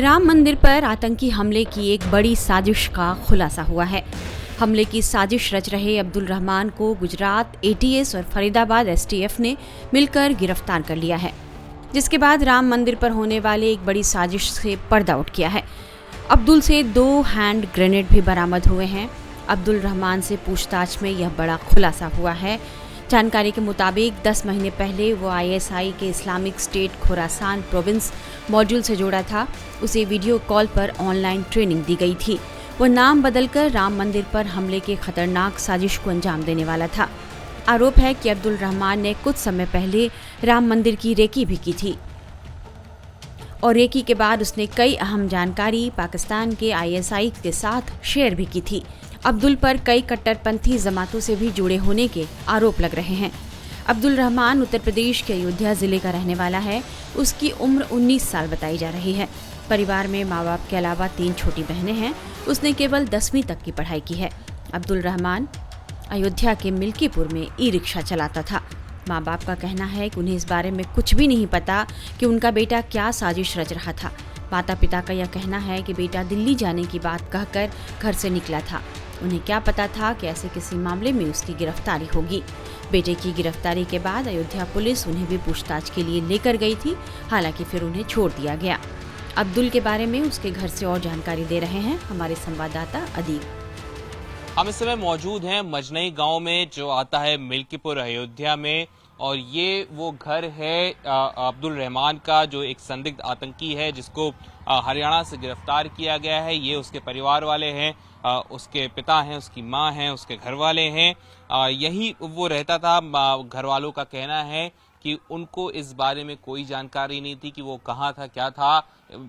राम मंदिर पर आतंकी हमले की एक बड़ी साजिश का खुलासा हुआ है। हमले की साजिश रच रहे अब्दुल रहमान को गुजरात एटीएस और फरीदाबाद एसटीएफ ने मिलकर गिरफ्तार कर लिया है, जिसके बाद राम मंदिर पर होने वाले एक बड़ी साजिश से पर्दा उठ गया है। अब्दुल से 2 हैंड ग्रेनेड भी बरामद हुए हैं। अब्दुल रहमान से पूछताछ में यह बड़ा खुलासा हुआ है। जानकारी के मुताबिक 10 महीने पहले वो आईएसआई के Islamic State Khorasan province module से जुड़ा था। उसे वीडियो कॉल पर ऑनलाइन ट्रेनिंग दी गई थी। वो नाम बदलकर राम मंदिर पर हमले के खतरनाक साजिश को अंजाम देने वाला था। आरोप है कि अब्दुल रहमान ने कुछ समय पहले राम मंदिर की रेकी भी की थी और रेकी के बाद उसने कई अहम जानकारी पाकिस्तान के आईएसआई के साथ शेयर भी की थी। अब्दुल पर कई कट्टरपंथी जमातों से भी जुड़े होने के आरोप लग रहे हैं। अब्दुल रहमान उत्तर प्रदेश के अयोध्या जिले का रहने वाला है। उसकी उम्र 19 साल बताई जा रही है। परिवार में माँ बाप के अलावा 3 छोटी बहनें हैं। उसने केवल 10वीं तक की पढ़ाई की है। अब्दुल रहमान अयोध्या के मिल्कीपुर में ई रिक्शा चलाता था। माँ बाप का कहना है कि उन्हें इस बारे में कुछ भी नहीं पता कि उनका बेटा क्या साजिश रच रहा था। माता पिता का यह कहना है कि बेटा दिल्ली जाने की बात कहकर घर से निकला था। उन्हें क्या पता था कि ऐसे किसी मामले में उसकी गिरफ्तारी होगी। बेटे की गिरफ्तारी के बाद अयोध्या पुलिस उन्हें भी पूछताछ के लिए लेकर गई थी, हालांकि फिर उन्हें छोड़ दिया गया। अब्दुल के बारे में उसके घर से और जानकारी दे रहे हैं हमारे संवाददाता अदीब। हम इस समय मौजूद हैं मजनई गांव में, जो आता है मिल्कीपुर अयोध्या में, और ये वो घर है अब्दुल रहमान का, जो एक संदिग्ध आतंकी है जिसको हरियाणा से गिरफ्तार किया गया है। ये उसके परिवार वाले हैं, उसके पिता हैं, उसकी माँ हैं, उसके घर वाले हैं। यही वो रहता था। घर वालों का कहना है कि उनको इस बारे में कोई जानकारी नहीं थी कि वो कहाँ था, क्या था।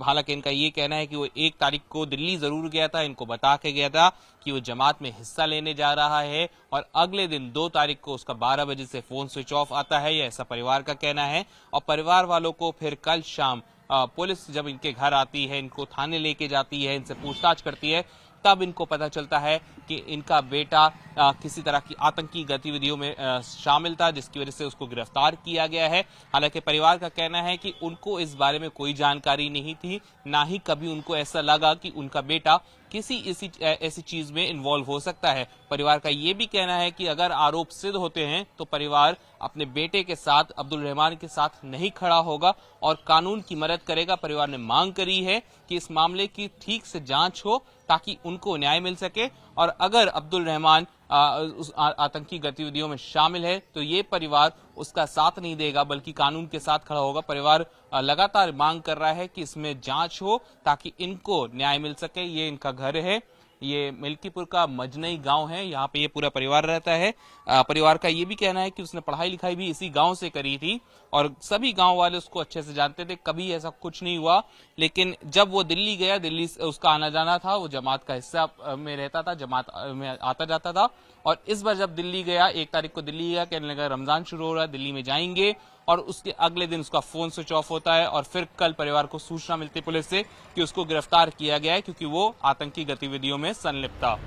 हालांकि इनका ये कहना है कि वो 1 तारीख को दिल्ली जरूर गया था, इनको बता के गया था कि वो जमात में हिस्सा लेने जा रहा है, और अगले दिन 2 तारीख को उसका 12 बजे से फोन स्विच ऑफ आता है। यह ऐसा परिवार का कहना है। और परिवार वालों को फिर कल शाम पुलिस जब इनके घर आती है, इनको थाने लेके जाती है, इनसे पूछताछ करती है, तब इनको पता चलता है कि इनका बेटा किसी तरह की आतंकी गतिविधियों में शामिल था, जिसकी वजह से उसको गिरफ्तार किया गया है। हालांकि परिवार का कहना है कि उनको इस बारे में कोई जानकारी नहीं थी, ना ही कभी उनको ऐसा लगा कि उनका बेटा किसी ऐसी चीज में इन्वॉल्व हो सकता है। परिवार का ये भी कहना है कि अगर आरोप सिद्ध होते हैं तो परिवार अपने बेटे के साथ, अब्दुल रहमान के साथ नहीं खड़ा होगा और कानून की मदद करेगा। परिवार ने मांग करी है कि इस मामले की ठीक से जांच हो ताकि उनको न्याय मिल सके, और अगर अब्दुल रहमान उस आतंकी गतिविधियों में शामिल है तो ये परिवार उसका साथ नहीं देगा, बल्कि कानून के साथ खड़ा होगा। परिवार लगातार मांग कर रहा है कि इसमें जांच हो ताकि इनको न्याय मिल सके। ये इनका घर है, ये मिल्कीपुर का मजनई गांव है, यहाँ पे ये पूरा परिवार रहता है। परिवार का ये भी कहना है कि उसने पढ़ाई लिखाई भी इसी गांव से करी थी और सभी गांव वाले उसको अच्छे से जानते थे, कभी ऐसा कुछ नहीं हुआ। लेकिन जब वो दिल्ली गया, दिल्ली से उसका आना जाना था, वो जमात का हिस्सा में रहता था, जमात में आता जाता था, और इस बार जब दिल्ली गया, 1 तारीख को दिल्ली गया, कहने लगा रमजान शुरू हो रहा है, दिल्ली में जाएंगे, और उसके अगले दिन उसका फोन स्विच ऑफ होता है। और फिर कल परिवार को सूचना मिलती पुलिस से कि उसको गिरफ्तार किया गया है क्योंकि वो आतंकी गतिविधियों में संलिप्त था।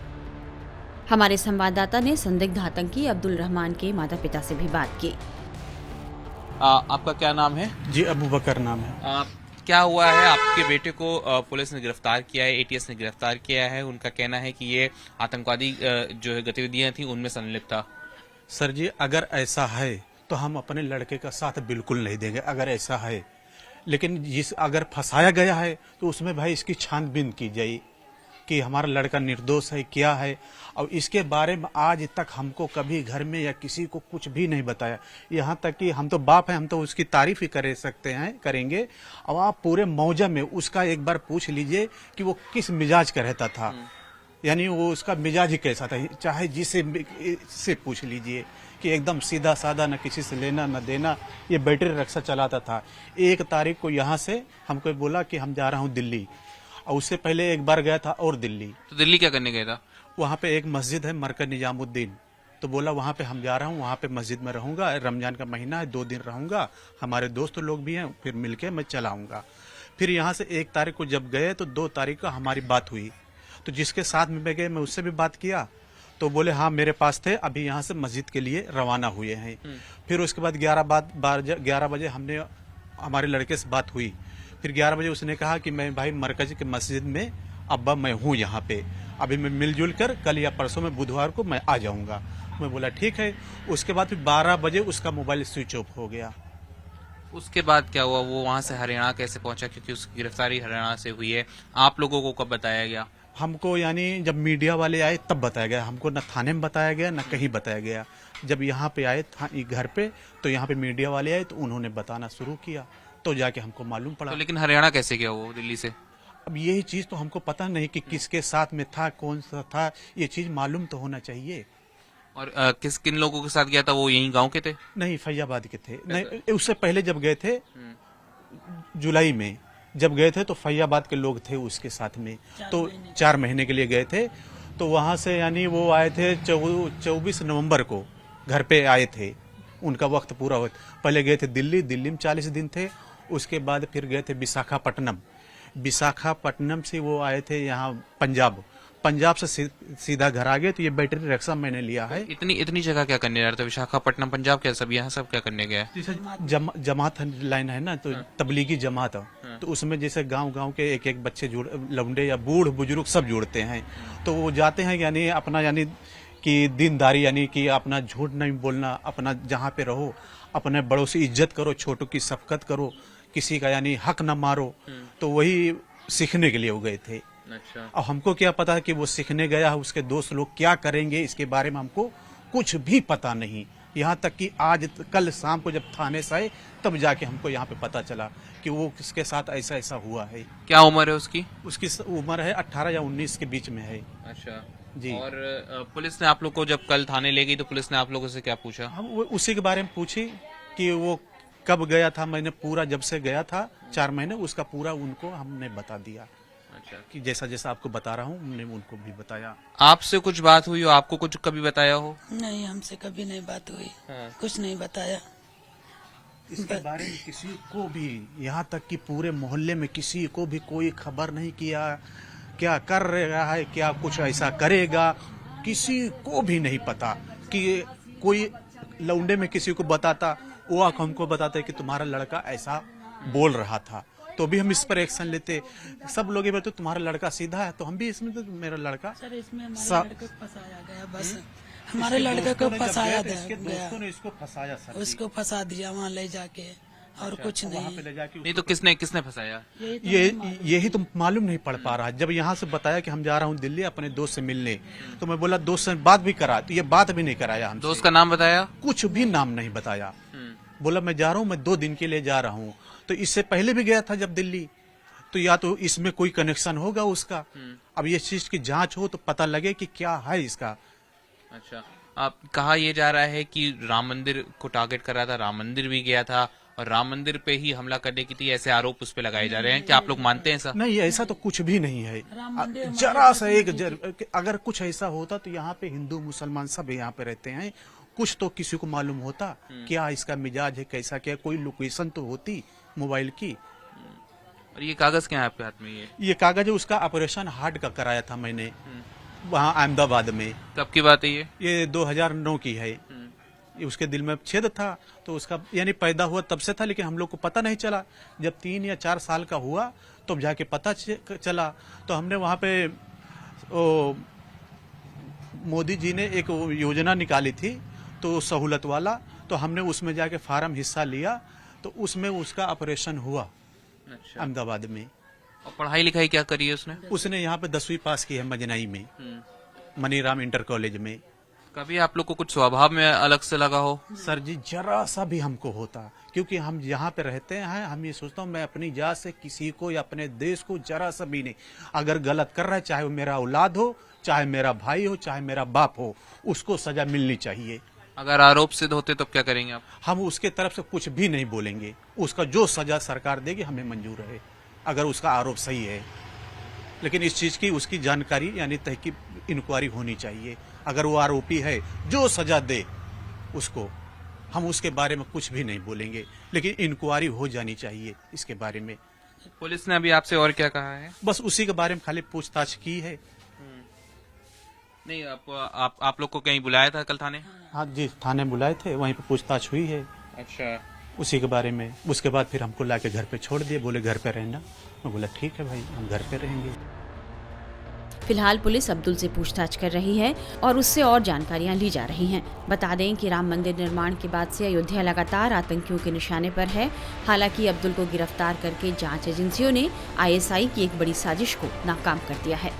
हमारे संवाददाता ने संदिग्ध आतंकी अब्दुल रहमान के माता पिता से भी बात की। आपका क्या नाम है? जी, अबू बकर नाम है। क्या हुआ है? आपके बेटे को पुलिस ने गिरफ्तार किया है, एटीएस ने गिरफ्तार किया है। उनका कहना है कि ये आतंकवादी जो है गतिविधियां थी उनमें संलिप्त था। सर जी, अगर ऐसा है तो हम अपने लड़के का साथ बिल्कुल नहीं देंगे, अगर ऐसा है। लेकिन अगर फंसाया गया है तो उसमें भाई इसकी छानबीन की जाए कि हमारा लड़का निर्दोष है, क्या है। और इसके बारे में आज तक हमको कभी घर में या किसी को कुछ भी नहीं बताया। यहाँ तक कि हम तो बाप हैं, हम तो उसकी तारीफ ही कर सकते हैं, करेंगे। अब आप पूरे मौजा में उसका एक बार पूछ लीजिए कि वो किस मिजाज का रहता था, यानी वो उसका मिजाज ही कैसा था। चाहे जिसे पूछ लीजिए कि एकदम सीधा साधा, न किसी से लेना न देना। ये बैटरी रिक्शा चलाता था। 1 तारीख को यहाँ से हमको बोला कि हम जा रहा हूँ दिल्ली, और उससे पहले एक बार गया था और दिल्ली। तो दिल्ली क्या करने गया था? वहाँ पे एक मस्जिद है मरकज निजामुद्दीन, तो बोला वहाँ पे हम जा रहा हूँ, वहाँ पे मस्जिद में रहूंगा, रमजान का महीना है, 2 दिन रहूंगा, हमारे दोस्त लोग भी हैं, फिर मिलके मैं चलाऊंगा। फिर यहाँ से 1 तारीख को जब गए तो 2 तारीख को हमारी बात हुई, तो जिसके साथ में गए मैं उससे भी बात किया, तो बोले हाँ मेरे पास थे, अभी यहाँ से मस्जिद के लिए रवाना हुए हैं। फिर उसके बाद 11 बजे हमने हमारे लड़के से बात हुई। फिर 11 बजे उसने कहा कि मैं भाई मरकज के मस्जिद में अब्बा मैं हूँ यहाँ पे, अभी मैं मिलजुल कर कल या परसों में बुधवार को मैं आ जाऊँगा। मैं बोला ठीक है। उसके बाद फिर 12 बजे उसका मोबाइल स्विच ऑफ हो गया। उसके बाद क्या हुआ? वो वहां से हरियाणा कैसे पहुंचा? क्योंकि उसकी गिरफ्तारी हरियाणा से हुई है। आप लोगों को कब बताया गया? हमको यानी जब मीडिया वाले आए तब बताया गया, हमको न थाने में बताया गया न कहीं बताया गया। जब यहाँ पे आए घर पे तो यहाँ पे मीडिया वाले आए तो उन्होंने बताना शुरू किया, तो जाके हमको मालूम पड़ा। तो लेकिन हरियाणा कैसे गया वो दिल्ली से? अब यही चीज तो हमको पता नहीं कि किसके साथ में था, कौन सा था, ये चीज मालूम तो होना चाहिए। और किन लोगों के साथ गया था? वो यहीं गांव के थे? नहीं, फैजाबाद के थे। नहीं, उससे पहले जब गए थे जुलाई में जब गए थे तो फैजाबाद के लोग थे उसके साथ में, तो 4 महीने के लिए गए थे। तो वहां से यानी वो आए थे 24 नवंबर को घर पे आए थे, उनका वक्त पूरा हो। पहले गए थे दिल्ली में 40 दिन थे। उसके बाद फिर गए थे विशाखापट्टनम से वो आए थे यहाँ पंजाब से सीधा घर आ गए। तो ये बैटरी रिक्शा मैंने लिया है। इतनी जगह क्या करने जा रहे थे? विशाखापट्टनम पंजाब क्या सब यहाँ सब क्या करने गया? जैसे जमात लाइन है ना, तो तबलीगी जमात, तो उसमें जैसे गांव के एक बच्चे लौंडे या बूढ़ बुजुर्ग सब जुड़ते हैं। तो वो जाते हैं यानी अपना यानी कि दीनदारी, यानी कि अपना झूठ नहीं बोलना, अपना जहाँ पे रहो अपने बड़ों से इज्जत करो, छोटों की शफकत करो, किसी का यानी हक न मारो। तो वही सीखने के लिए वो गए थे। अच्छा। अब हमको क्या पता है कि वो सीखने गया है, उसके दोस्त लोग क्या करेंगे इसके बारे में हमको कुछ भी पता नहीं। यहाँ तक कि कल शाम को जब थाने से आए तब जाके हमको यहाँ पे पता चला कि वो किसके साथ ऐसा हुआ है। क्या उम्र है उसकी? उसकी उम्र है 18 या 19 के बीच में है। अच्छा जी। और पुलिस ने आप लोग को जब कल थाने ले गई तो पुलिस ने आप लोगों से क्या पूछा? हम उसी के बारे में पूछी कि वो कब गया था। मैंने पूरा जब से गया था 4 महीने उसका पूरा उनको हमने बता दिया। अच्छा। कि जैसा आपको बता रहा हूँ हमने उनको भी बताया। आपसे कुछ बात हुई हो? आपको कुछ कभी बताया हो? नहीं, हमसे कभी नहीं बात हुई। हाँ। कुछ नहीं बताया इसके बारे में किसी को भी, यहाँ तक कि पूरे मोहल्ले में किसी को भी कोई खबर नहीं किया। क्या कर रहा है, क्या कुछ ऐसा करेगा, किसी को भी नहीं पता। कि कोई लौंडे में किसी को बताता, वो आके हमको बताते कि तुम्हारा लड़का ऐसा बोल रहा था, तो भी हम इस पर एक्शन लेते। सब लोग ये बोलते तुम्हारा लड़का सीधा है, तो हम भी इसमें तो मेरा लड़का सर इसमें हमारे लड़के को फंसाया गया। बस हमारे लड़के को फंसाया गया, इसको फंसाया सर। उसको फंसा दिया वहाँ ले जाके, और कुछ वहाँ नहीं। पे ले जाके नहीं तो किसने फंसाया? यही तो मालूम नहीं पड़ पा रहा है। जब यहाँ से बताया कि हम जा रहा हूँ दिल्ली अपने दोस्त से मिलने, तो मैं बोला दोस्त से बात भी करा, तो ये बात भी नहीं कराया हमसे। दोस्त का नाम बताया? कुछ भी नाम नहीं बताया। बोला मैं जा रहा हूँ, मैं 2 दिन के लिए जा रहा हूँ। तो इससे पहले भी गया था जब दिल्ली, तो या तो इसमें कोई कनेक्शन होगा उसका। अब ये चीज की जांच हो तो पता लगे कि क्या है इसका। अच्छा। आप कहा यह जा रहा है कि राम मंदिर को टारगेट कर रहा था, राम मंदिर भी गया था और राम मंदिर पे ही हमला करने की थी, ऐसे आरोप उस पे लगाए जा रहे हैं। क्या आप लोग मानते हैं ऐसा? नहीं, ऐसा तो कुछ भी नहीं है। जरा सा अगर कुछ ऐसा होता तो यहाँ पे हिंदू मुसलमान सब यहाँ पे रहते हैं, कुछ तो किसी को मालूम होता क्या इसका मिजाज है, कैसा क्या, कोई लोकेशन तो होती मोबाइल की। और ये कागज क्या है आपके हाथ में? ये कागज उसका ऑपरेशन हार्ट का कराया था मैंने वहाँ अहमदाबाद में। कब की बात है ये 2009 की है। ये उसके दिल में छेद था, तो उसका यानी पैदा हुआ तब से था, लेकिन हम लोग को पता नहीं चला। जब 3 या 4 साल का हुआ तो जाके पता चला। तो हमने वहाँ पे मोदी जी ने एक योजना निकाली थी तो सहूलत वाला, तो हमने उसमें जाके फार्म हिस्सा लिया, तो उसमें उसका ऑपरेशन हुआ। अच्छा। अहमदाबाद में। और पढ़ाई लिखाई क्या करी है उसने? उसने यहाँ पे 10वीं पास की है मजनई में, मनीराम इंटर कॉलेज में। कभी आप लोग को कुछ स्वभाव में अलग से लगा हो? सर जी जरा सा भी हमको होता, क्योंकि हम यहाँ पे रहते हैं। हम ये सोचता हूँ मैं अपनी जात से किसी को या अपने देश को जरा सा भी नहीं, अगर गलत कर रहा है, चाहे वो मेरा औलाद हो, चाहे मेरा भाई हो, चाहे मेरा बाप हो, उसको सजा मिलनी चाहिए। अगर आरोप सिद्ध होते तब क्या करेंगे आप? हम उसके तरफ से कुछ भी नहीं बोलेंगे। उसका जो सजा सरकार देगी हमें मंजूर है, अगर उसका आरोप सही है। लेकिन इस चीज की उसकी जानकारी यानी तहकीक इंक्वायरी होनी चाहिए। अगर वो आरोपी है, जो सजा दे उसको, हम उसके बारे में कुछ भी नहीं बोलेंगे, लेकिन इंक्वायरी हो जानी चाहिए इसके बारे में। पुलिस ने अभी आपसे और क्या कहा है? बस उसी के बारे में खाली पूछताछ की है। नहीं, आप लोग को कहीं बुलाया था कल थाने? हाँ जी, थाने बुलाए थे, वहीं पे पूछताछ हुई है। अच्छा। उसी के बारे में। उसके बाद फिर हमको ला के घर पे छोड़ दिए, बोले घर पे रहना। मैं बोला ठीक है भाई, हम घर पे रहेंगे। फिलहाल पुलिस अब्दुल से पूछताछ कर रही है और उससे और जानकारियां ली जा रही हैं। बता दें कि राम मंदिर निर्माण के बाद से अयोध्या लगातार आतंकियों के निशाने पर है। हालांकि अब्दुल को गिरफ्तार करके जांच एजेंसियों ने ISI की एक बड़ी साजिश को नाकाम कर दिया है।